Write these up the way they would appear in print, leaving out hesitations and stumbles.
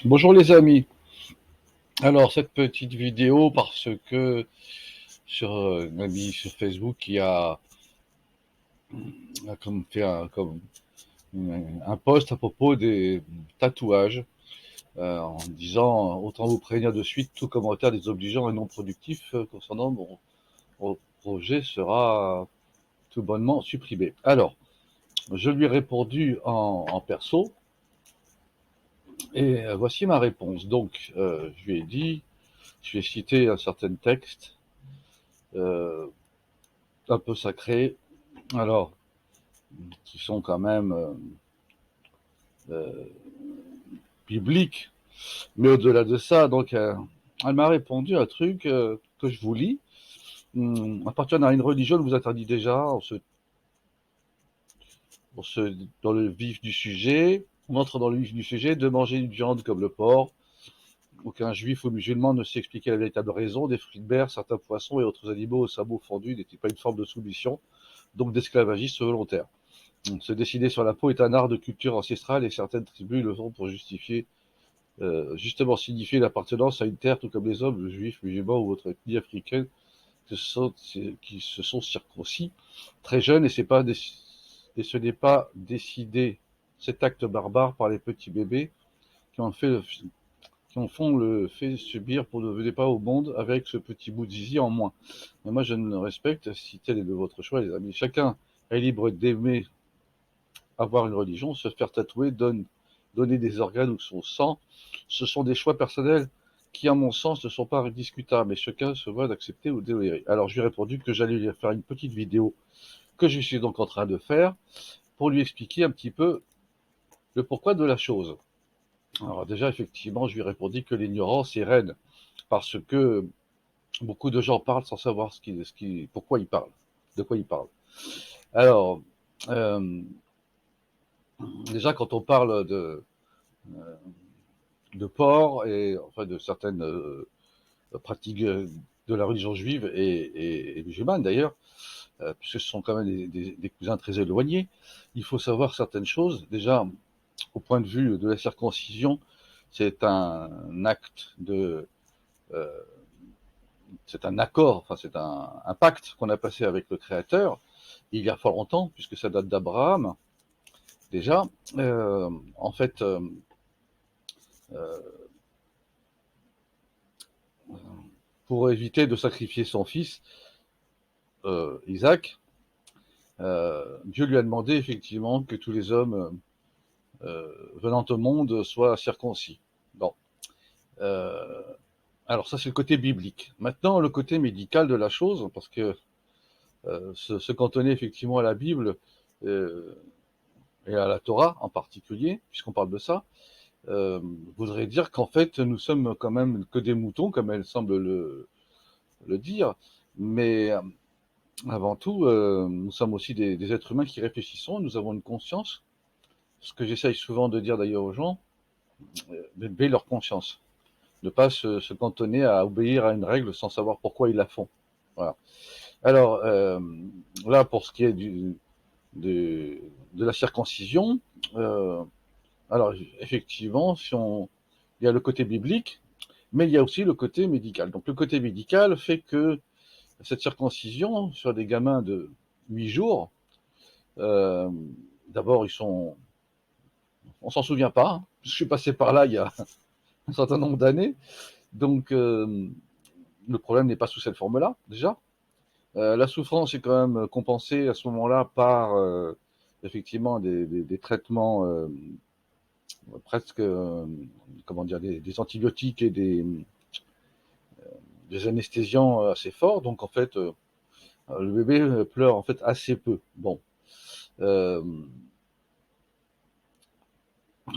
Bonjour les amis. Alors cette petite vidéo parce que sur un ami sur Facebook qui a comme fait un post à propos des tatouages en disant autant vous prévenir de suite tout commentaire désobligeant et non productif concernant mon projet sera tout bonnement supprimé. Alors je lui ai répondu en perso et voici ma réponse. Donc je lui ai dit, je lui ai cité un certain texte euh, un peu sacré, alors qui sont quand même euh, bibliques, mais au-delà de ça, donc elle m'a répondu un truc que je vous lis. Appartenir à une religion vous interdit déjà, dans le vif du sujet, on entre dans le vif du sujet, de manger une viande comme le porc. Aucun juif ou musulman ne sait expliquer la véritable raison des fruits de mer, certains poissons et autres animaux aux sabots fendus n'étaient pas une forme de soumission, donc d'esclavagisme volontaire. Se décider sur la peau est un art de culture ancestrale et certaines tribus le font pour justement signifier l'appartenance à une terre, tout comme les hommes, juifs, musulmans ou autres ethnies africaines qui se sont circoncis très jeunes et ce n'est pas décidé cet acte barbare par les petits bébés qui en, fait, qui en font le fait subir pour ne venir pas au monde avec ce petit bout de zizi en moins. Mais moi je ne respecte, si tel est de votre choix les amis, chacun est libre d'aimer avoir une religion, se faire tatouer, donner des organes ou son sang, ce sont des choix personnels qui, à mon sens, ne sont pas discutables, mais chacun se voit d'accepter ou délirer. Alors, je lui ai répondu que j'allais lui faire une petite vidéo que je suis donc en train de faire pour lui expliquer un petit peu le pourquoi de la chose. Alors, déjà, effectivement, je lui ai répondu que l'ignorance est reine, parce que beaucoup de gens parlent sans savoir pourquoi ils parlent, de quoi ils parlent. Alors, euh, déjà, quand on parle de porc et enfin de certaines pratiques de la religion juive et musulmane d'ailleurs, puisque ce sont quand même des cousins très éloignés. Il faut savoir certaines choses. Déjà, au point de vue de la circoncision, c'est un acte euh, c'est un accord, enfin c'est un pacte qu'on a passé avec le Créateur il y a fort longtemps, puisque ça date d'Abraham déjà. En fait, euh, pour éviter de sacrifier son fils, Isaac, Dieu lui a demandé effectivement que tous les hommes venant au monde soient circoncis. Bon. Euh, alors ça c'est le côté biblique. Maintenant le côté médical de la chose, parce que se cantonner effectivement à la Bible euh, et à la Torah en particulier, puisqu'on parle de ça, voudrait dire qu'en fait nous sommes quand même que des moutons, comme elle semble le dire, mais avant tout, nous sommes aussi des êtres humains qui réfléchissons, nous avons une conscience, ce que j'essaye souvent de dire d'ailleurs aux gens, d'élever leur conscience, de ne pas se cantonner à obéir à une règle sans savoir pourquoi ils la font. Voilà. Alors là, pour ce qui est de, de la circoncision, euh, alors effectivement, il y a le côté biblique, mais il y a aussi le côté médical. Donc le côté médical fait que cette circoncision sur des gamins de 8 jours, euh, d'abord on s'en souvient pas. Hein. Je suis passé par là il y a un certain nombre d'années, donc le problème n'est pas sous cette forme-là déjà. La souffrance est quand même compensée à ce moment-là par effectivement des traitements presque, comment dire, des antibiotiques et des anesthésiants assez forts. Donc en fait, le bébé pleure en fait assez peu. Bon, euh,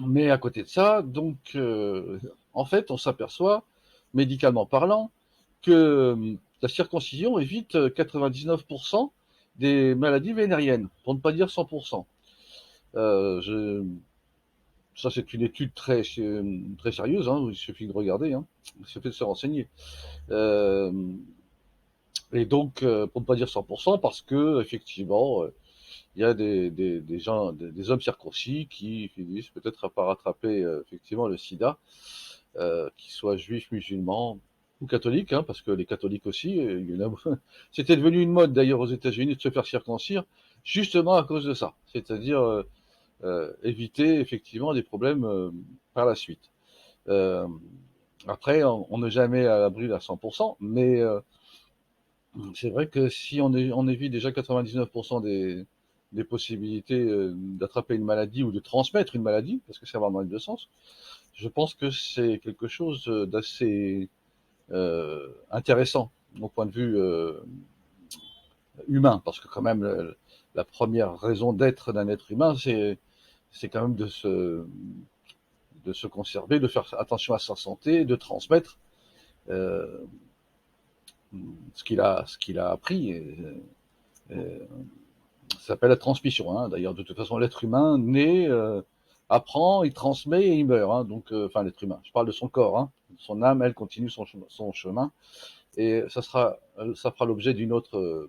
mais à côté de ça, donc en fait, on s'aperçoit, médicalement parlant, que la circoncision évite 99% des maladies vénériennes, pour ne pas dire 100%. Euh, je, Ça, c'est une étude très sérieuse, hein, il suffit de regarder, hein, il suffit de se renseigner. Et donc, pour ne pas dire 100%, parce que, effectivement, il y a des gens, des hommes circoncis qui finissent peut-être par attraper effectivement le sida, qu'ils soient juifs, musulmans ou catholiques, hein, parce que les catholiques aussi, il y en a... C'était devenu une mode d'ailleurs aux États-Unis de se faire circoncire, justement à cause de ça, c'est-à-dire éviter effectivement des problèmes par la suite. Euh, Après, on n'est jamais à l'abri à 100%, mais c'est vrai que si on évite déjà 99% des possibilités d'attraper une maladie ou de transmettre une maladie, parce que ça va dans les deux sens, je pense que c'est quelque chose d'assez intéressant au point de vue humain, parce que quand même la première raison d'être d'un être humain, c'est quand même de se conserver, de faire attention à sa santé, de transmettre euh, ce qu'il a appris. Euh, Ça s'appelle la transmission. Hein. D'ailleurs, de toute façon, l'être humain naît, apprend, il transmet et il meurt. Hein. Donc, enfin, l'être humain. Je parle de son corps. Hein. Son âme, elle, continue son chemin. Et ça fera l'objet d'une autre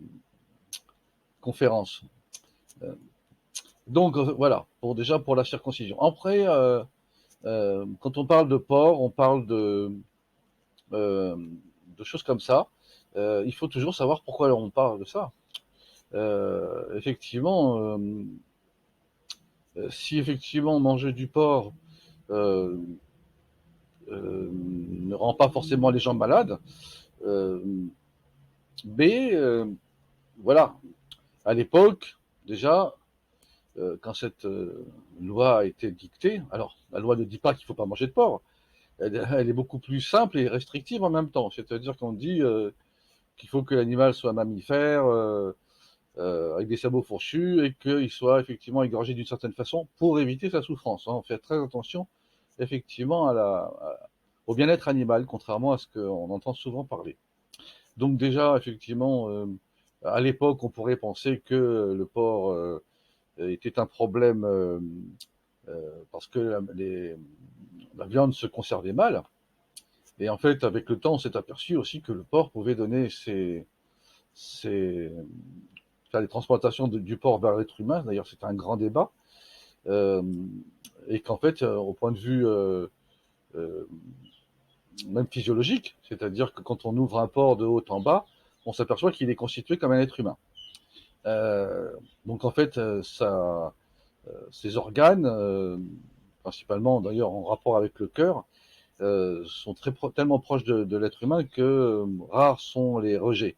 conférence. Euh, donc, voilà. Déjà pour la circoncision. Après, quand on parle de porc, on parle euh, de choses comme ça. Il faut toujours savoir pourquoi on parle de ça. Effectivement, si effectivement manger du porc euh, ne rend pas forcément les gens malades, euh, mais voilà, à l'époque, déjà, quand cette loi a été dictée, alors la loi ne dit pas qu'il ne faut pas manger de porc, elle est beaucoup plus simple et restrictive en même temps. C'est-à-dire qu'on dit qu'il faut que l'animal soit mammifère, avec des sabots fourchus, et qu'il soit effectivement égorgé d'une certaine façon pour éviter sa souffrance. Hein. On fait très attention effectivement au bien-être animal, contrairement à ce qu'on entend souvent parler. Donc déjà, effectivement, à l'époque, on pourrait penser que le porc était un problème parce que la viande se conservait mal. Et en fait, avec le temps, on s'est aperçu aussi que le porc pouvait donner faire des transplantations du porc vers l'être humain. D'ailleurs, c'est un grand débat. Euh, et qu'en fait, au point de vue euh, même physiologique, c'est-à-dire que quand on ouvre un porc de haut en bas, on s'aperçoit qu'il est constitué comme un être humain. Euh, donc en fait, ces organes, principalement d'ailleurs en rapport avec le cœur, sont tellement proches de l'être humain que rares sont les rejets.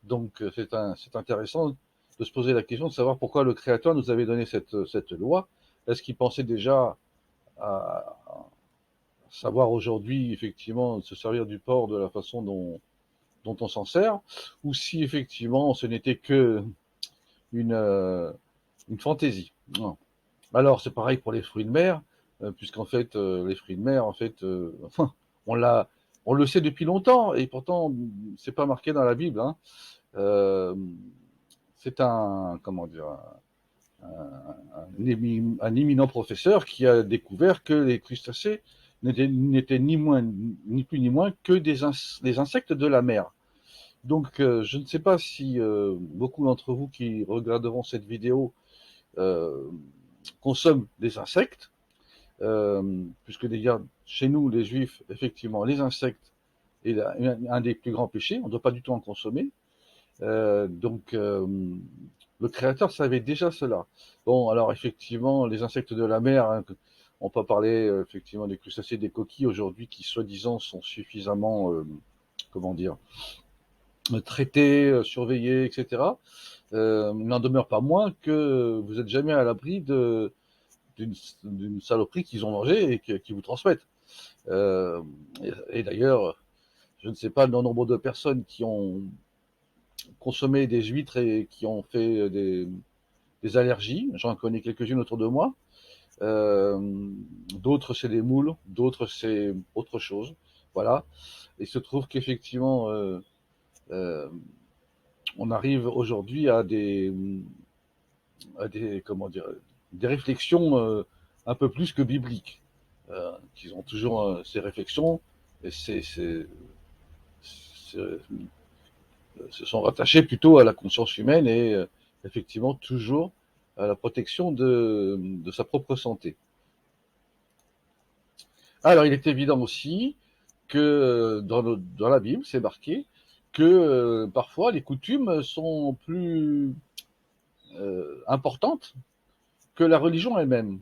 Donc c'est intéressant de se poser la question de savoir pourquoi le Créateur nous avait donné cette loi. Est-ce qu'il pensait déjà à savoir aujourd'hui effectivement se servir du porc de la façon dont on s'en sert, ou si effectivement ce n'était que une, euh, une fantaisie. Non. Alors c'est pareil pour les fruits de mer, puisqu'en fait les fruits de mer, en fait, on l'a, on le sait depuis longtemps, et pourtant c'est pas marqué dans la Bible. Hein. Euh, c'est un, comment dire, un éminent professeur qui a découvert que les crustacés n'étaient ni plus ni moins que des insectes de la mer. Donc, je ne sais pas si beaucoup d'entre vous qui regarderont cette vidéo euh, consomment des insectes, puisque déjà, chez nous, les juifs, effectivement, les insectes est un des plus grands péchés, on ne doit pas du tout en consommer. Donc, le créateur savait déjà cela. Bon, alors effectivement, les insectes de la mer, hein, on peut parler effectivement des crustacés, des coquilles aujourd'hui qui soi-disant sont suffisamment, comment dire, traités, surveillés, etc. Il n'en demeure pas moins que vous n'êtes jamais à l'abri d'une saloperie qu'ils ont mangée et qui vous transmettent. Euh, et d'ailleurs, je ne sais pas le nombre de personnes qui ont consommé des huîtres et qui ont fait des allergies. J'en connais quelques-unes autour de moi. D'autres, c'est des moules, d'autres, c'est autre chose. Voilà. Il se trouve qu'effectivement, euh, on arrive aujourd'hui comment dire, des réflexions un peu plus que bibliques. Qu'ils ont toujours ces réflexions et se sont rattachés plutôt à la conscience humaine et effectivement toujours à la protection de sa propre santé. Alors, il est évident aussi que dans la Bible, c'est marqué que parfois les coutumes sont plus importantes que la religion elle-même.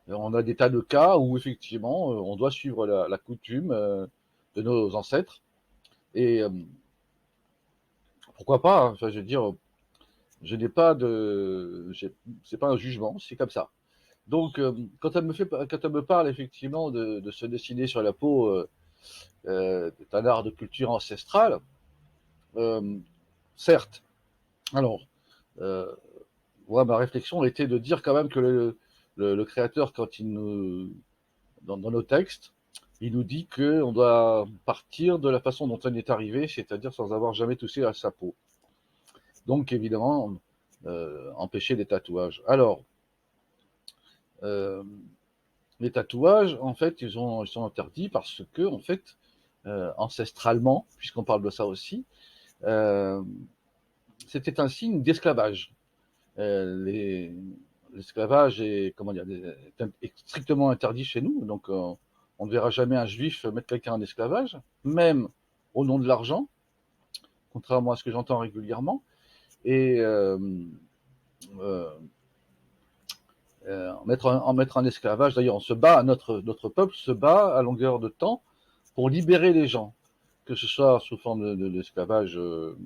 On a des tas de cas où effectivement on doit suivre la coutume de nos ancêtres et pourquoi pas, hein. Enfin, je veux dire, je n'ai pas de, c'est pas un jugement, c'est comme ça. Donc, quand elle me parle effectivement de se dessiner sur la peau d'un art de culture ancestrale, euh, certes. Alors, euh, moi, ma réflexion était de dire quand même que le créateur, quand il nous, dans nos textes, il nous dit qu'on doit partir de la façon dont on est arrivé, c'est-à-dire sans avoir jamais touché à sa peau. Donc, évidemment, empêcher les tatouages. Alors, euh, les tatouages, en fait, ils sont interdits parce que, en fait, ancestralement, puisqu'on parle de ça aussi, euh, c'était un signe d'esclavage. L'esclavage est, comment dire, est strictement interdit chez nous, donc on ne verra jamais un juif mettre quelqu'un en esclavage, même au nom de l'argent, contrairement à ce que j'entends régulièrement. Et euh, mettre en esclavage, d'ailleurs, on se bat, notre peuple se bat à longueur de temps pour libérer les gens, que ce soit sous forme d'esclavage euh,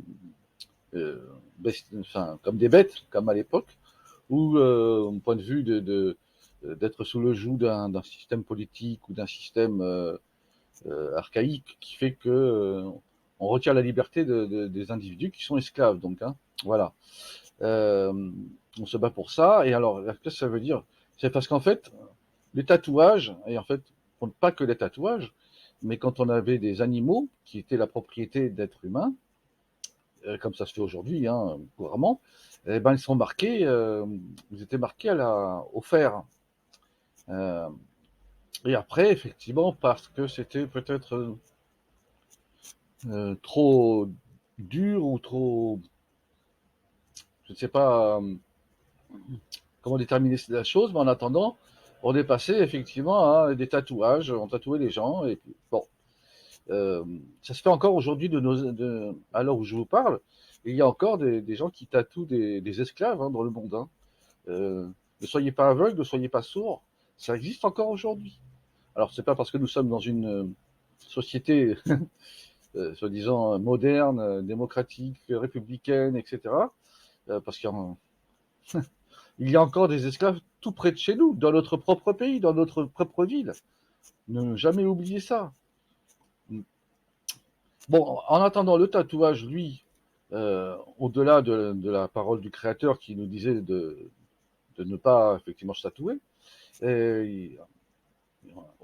enfin, comme des bêtes, comme à l'époque, ou au point de vue d'être sous le joug d'un système politique ou d'un système archaïque qui fait que on retire la liberté des individus qui sont esclaves. Donc, hein, voilà. Euh, on se bat pour ça. Et alors, qu'est-ce que ça veut dire? C'est parce qu'en fait, les tatouages, et en fait, pas que les tatouages, mais quand on avait des animaux qui étaient la propriété d'êtres humains, comme ça se fait aujourd'hui, hein, couramment, eh ben, ils étaient marqués au fer. Euh, et après, effectivement, parce que c'était peut-être trop dur ou trop, je ne sais pas comment déterminer la chose, mais en attendant, on est passé effectivement à des tatouages, on tatouait les gens, et puis, bon, euh, ça se fait encore aujourd'hui à l'heure où je vous parle, il y a encore des gens qui tatouent des esclaves hein, dans le monde. Hein. Ne soyez pas aveugle, ne soyez pas sourd, ça existe encore aujourd'hui. Alors c'est pas parce que nous sommes dans une société soi-disant moderne, démocratique, républicaine, etc. Parce il y a encore des esclaves tout près de chez nous, dans notre propre pays, dans notre propre ville. Ne jamais oublier ça. Bon, en attendant, le tatouage, lui, au-delà de la parole du créateur qui nous disait de ne pas effectivement se tatouer, et,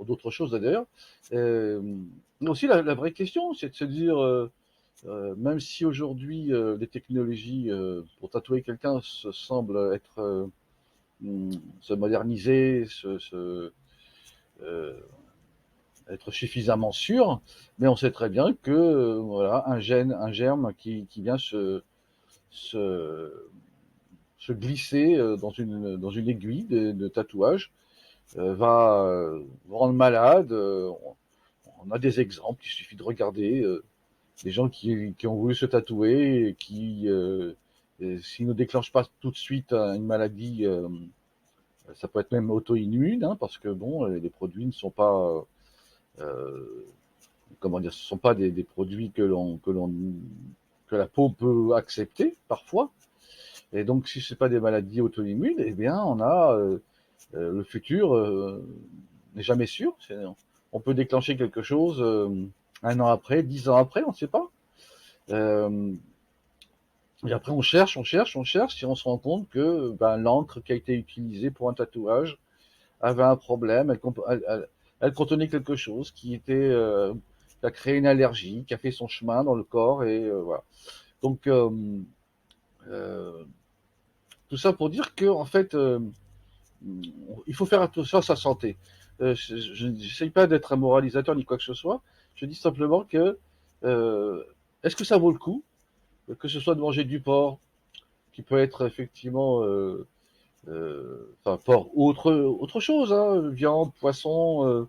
d'autres choses d'ailleurs, mais aussi la vraie question, c'est de se dire, même si aujourd'hui les technologies pour tatouer quelqu'un semblent être se moderniser, euh, être suffisamment sûr, mais on sait très bien que voilà un germe qui vient se, se glisser dans une aiguille de tatouage va vous rendre malade. On a des exemples, il suffit de regarder des gens qui ont voulu se tatouer et s'ils ne déclenchent pas tout de suite une maladie, ça peut être même auto-immune, hein, parce que bon, les produits ne sont pas euh, comment dire, ce ne sont pas des produits que la peau peut accepter parfois. Et donc, si ce n'est pas des maladies auto-immunes, eh bien, on a le futur n'est jamais sûr. On peut déclencher quelque chose un an après, 10 ans après, on ne sait pas. Euh, et après, on cherche, on cherche, on cherche, et on se rend compte que ben, l'encre qui a été utilisée pour un tatouage avait un problème. Elle contenait quelque chose qui a créé une allergie, qui a fait son chemin dans le corps, et voilà. Donc, euh, tout ça pour dire que, en fait, il faut faire attention à sa santé. Je n'essaye pas d'être un moralisateur ni quoi que ce soit. Je dis simplement que est-ce que ça vaut le coup que ce soit de manger du porc, qui peut être effectivement enfin, pour autre chose, hein, viande, poisson,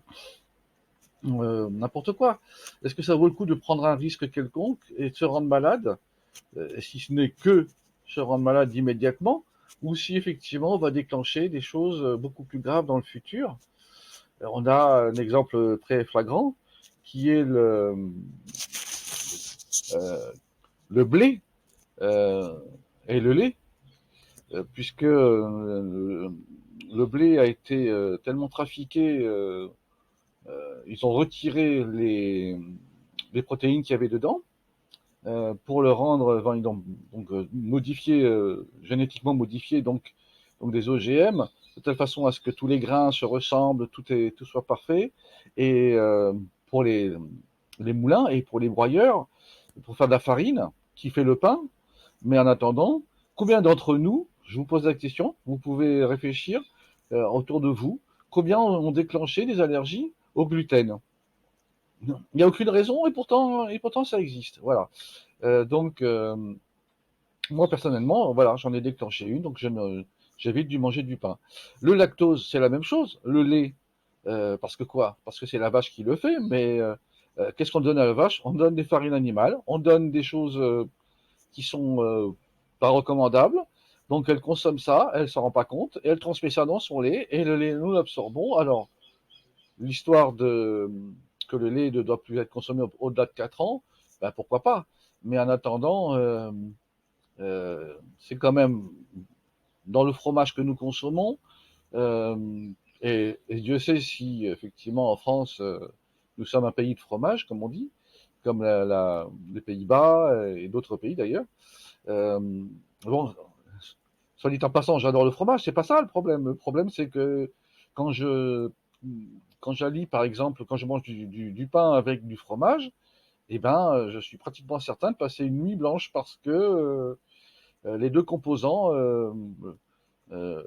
n'importe quoi. Est-ce que ça vaut le coup de prendre un risque quelconque et de se rendre malade, si ce n'est que se rendre malade immédiatement, ou si effectivement on va déclencher des choses beaucoup plus graves dans le futur? On a un exemple très flagrant qui est euh, le blé euh, et le lait, puisque le blé a été tellement trafiqué, ils ont retiré les protéines qu'il y avait dedans pour le rendre, enfin, ils ont donc modifié, génétiquement modifié, donc des OGM, de telle façon à ce que tous les grains se ressemblent, tout soit parfait. Et pour les moulins et pour les broyeurs, pour faire de la farine qui fait le pain. Mais en attendant, combien d'entre nous, je vous pose la question, vous pouvez réfléchir autour de vous, combien ont déclenché des allergies au gluten? Non. Il n'y a aucune raison et pourtant ça existe. Voilà. Donc, moi personnellement, voilà, j'en ai déclenché une, donc j'évite de manger du pain. Le lactose, c'est la même chose. Le lait, parce que quoi? Parce que c'est la vache qui le fait, mais qu'est-ce qu'on donne à la vache? On donne des farines animales, on donne des choses qui sont pas recommandables. Donc elle consomme ça, elle s'en rend pas compte, et elle transmet ça dans son lait, et le lait, nous l'absorbons. Alors, l'histoire de que le lait ne doit plus être consommé au-delà de 4 ans, ben pourquoi pas? Mais en attendant, c'est quand même dans le fromage que nous consommons. Euh, et Dieu sait si effectivement en France, nous sommes un pays de fromage, comme on dit, comme les Pays-Bas et d'autres pays d'ailleurs. Euh, bon, soit dit en passant, j'adore le fromage, c'est pas ça le problème. Le problème, c'est que quand je quand j'allie, par exemple, quand je mange du pain avec du fromage, eh ben, je suis pratiquement certain de passer une nuit blanche parce que les deux composants euh,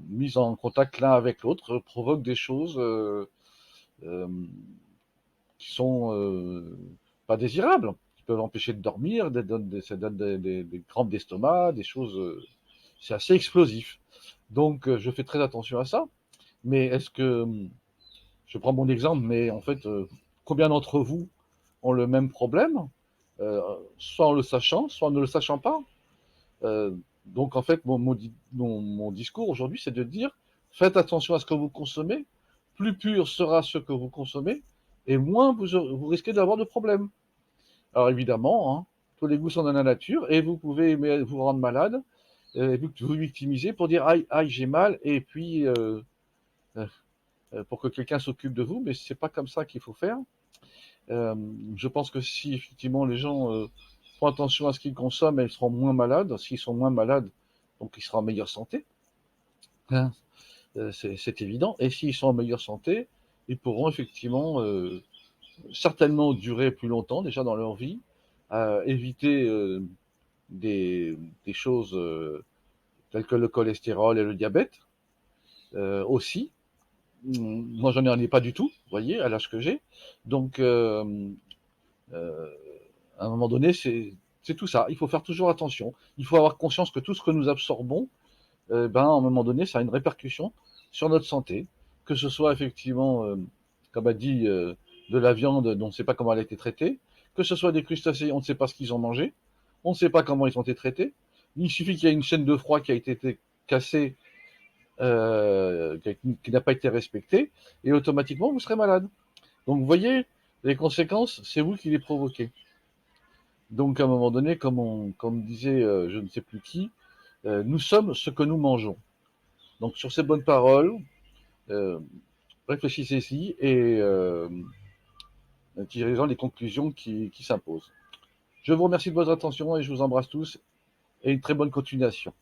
mis en contact l'un avec l'autre provoquent des choses euh, qui sont pas désirables, qui peuvent empêcher de dormir, ça donne des crampes d'estomac, des choses. C'est assez explosif. Donc, je fais très attention à ça. Mais est-ce que, je prends mon exemple, mais en fait, combien d'entre vous ont le même problème, soit en le sachant, soit en ne le sachant pas? Euh, donc en fait, mon discours aujourd'hui, c'est de dire, faites attention à ce que vous consommez, plus pur sera ce que vous consommez, et moins vous risquez d'avoir de problèmes. Alors évidemment, hein, tous les goûts sont dans la nature, et vous pouvez vous rendre malade, vous victimiser pour dire aïe, aïe, j'ai mal, et puis euh, pour que quelqu'un s'occupe de vous, mais c'est pas comme ça qu'il faut faire. Euh, je pense que si effectivement les gens font attention à ce qu'ils consomment, ils seront moins malades. S'ils sont moins malades, donc ils seront en meilleure santé. Hein, c'est évident. Et s'ils sont en meilleure santé, ils pourront effectivement certainement durer plus longtemps déjà dans leur vie, éviter des choses telles que le cholestérol et le diabète aussi. Moi, j'en ai pas du tout, vous voyez, à l'âge que j'ai. Donc, euh, à un moment donné, c'est tout ça. Il faut faire toujours attention. Il faut avoir conscience que tout ce que nous absorbons, ben, à un moment donné, ça a une répercussion sur notre santé. Que ce soit effectivement, comme a dit, de la viande dont on ne sait pas comment elle a été traitée, que ce soit des crustacés, on ne sait pas ce qu'ils ont mangé, on ne sait pas comment ils ont été traités. Il suffit qu'il y ait une chaîne de froid qui a été cassée, qui n'a pas été respectée, et automatiquement vous serez malade. Donc vous voyez, les conséquences, c'est vous qui les provoquez. Donc, à un moment donné, comme disait je ne sais plus qui, nous sommes ce que nous mangeons. Donc, sur ces bonnes paroles, euh, réfléchissez-y et tirez-en les conclusions qui s'imposent. Je vous remercie de votre attention et je vous embrasse tous et une très bonne continuation.